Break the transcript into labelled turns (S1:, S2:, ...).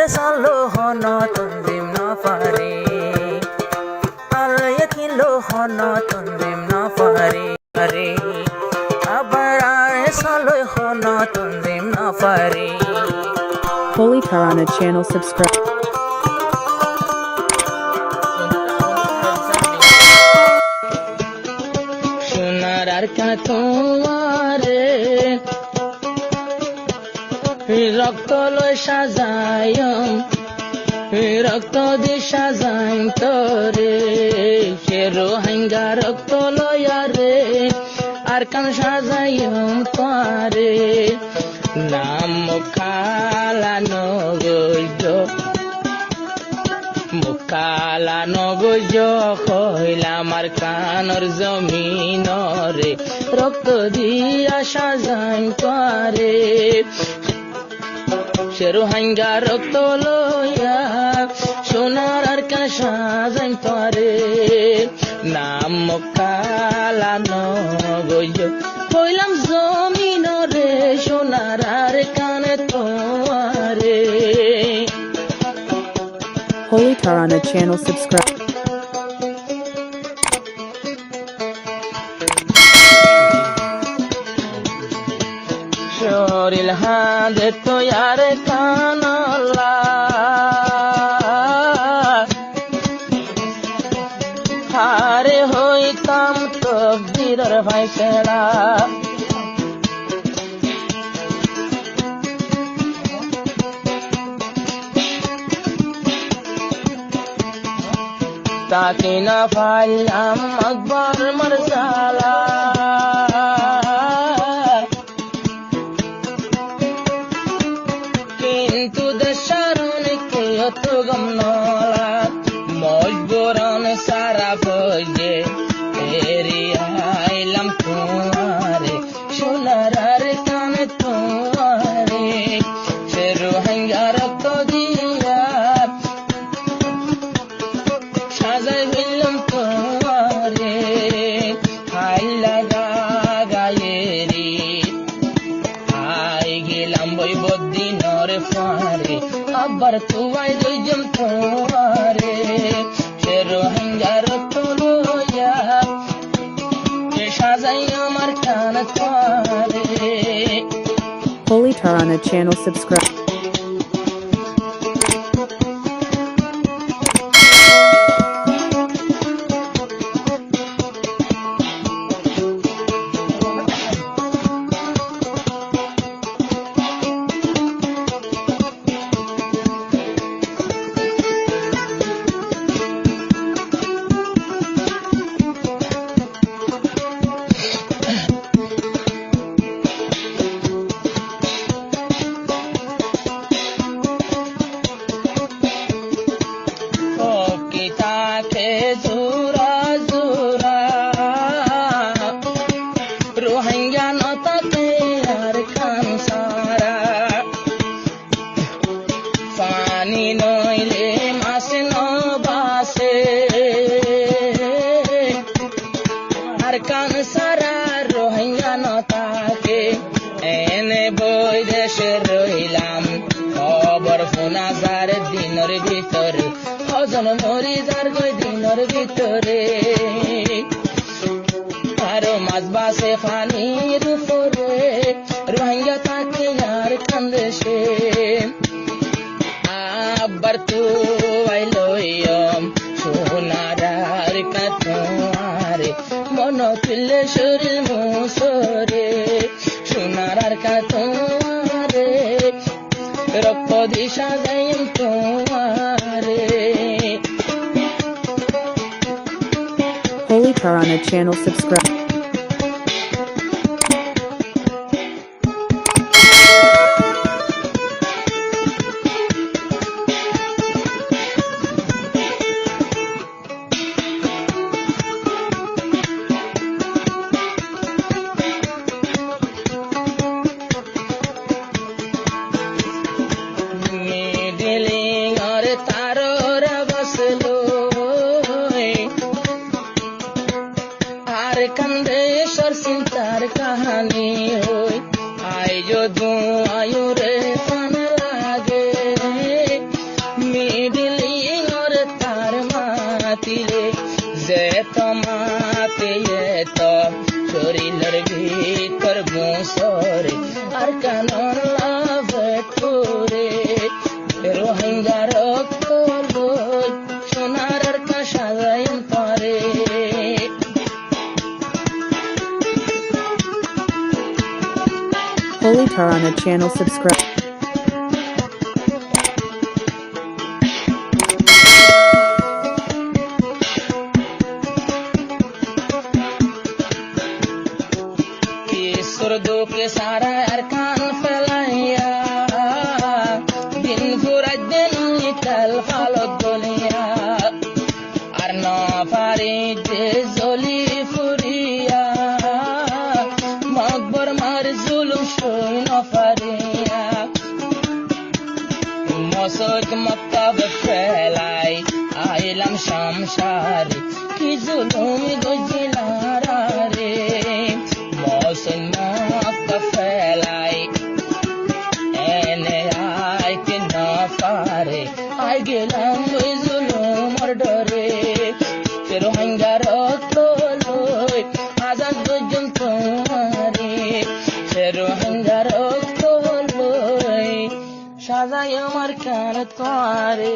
S1: salo hono tundim no fare alaya kilo hono tundim no fare are abar salo hono tundim no fare
S2: Holy Tarana channel subscribe.
S1: সোনার আর কেন তোমারে রক্ত লয় সাজায়ম রক্ত দিয়ে সাজাইম তোরে সে রোহিঙ্গা রক্ত লয়া রে আর কেন সাজাইম তোরে নাম মুখালা নগৈজ মুখালা নগৈজ হইলাম আর কানর জমিনরে রক্ত দিয়া সাজাইম তোরে সে রোহিঙ্গা রক্ত লইয়া সোনার আর কেন সাজাইম তোরে নাম মুখালা নগৈজ হইলাম জমিনরে সোনার আর কানে তোরে
S2: Holy Tarana channel subscribe.
S1: শরীর হাতে তোয়ার কানলা হারে হইতাম তকদিরের ফাইসলা তাকে না পাইলাম আকবর মারসালা কিন্তু দেশের অনেকে অত গম নলা মজবুরন সারা ফজে এরিয়াইলাম তোমারে সোনার আর কানে তোমারে সে রোহিঙ্গা রক্ত দিয়া সাজাই হইলাম তোমারে হাইলা গায়েরি আই গেলাম বৈবদ্দি নরে ফারে আবার তুয়াই দইজম তোমারে সে রোহিঙ্গা রক্ত লইয়া সাজাই আমার কান তোমারে
S2: Holy Tarana channel subscribe. Rohingya নতাতে আর খান সারা পানি নইলে মাসে নবাসে আর কান সারা রোহিঙ্গা নতাকে এনে বই দেশে রইলাম খবর ফোনা যার দিনের ভিতরে অজন মরি যার গই দিনের ভিতরে আরো মাছ বাসে পানির উপরে রোহিঙ্গা তাকে আর কান্দেশে আবার তো আইলয়ম সোনার আর কাতোয়ারে মন তুলে শরীর মুসরে সোনার আর কাতোয়ারে রক্ত দিশা যাইম তোমারে Holy Tarana channel subscribe.
S1: कंदेश्वर सिंतार कहानी होई आय जो दू आयु रे पन लागे
S2: Ali Tarana channel subscribe. Surdu ke sara arkan falaya din furaddin ital khalod dunya arna farid zoli furia makbar mar zulum shoyna faria mosok maktab felai ailam shamshari ki zulum gojlara re mosok I get on with Zulu murder. Pero hangaro toloi, azan dojum tumari. Pero hangaro toloi, shaza yamar kan tuare.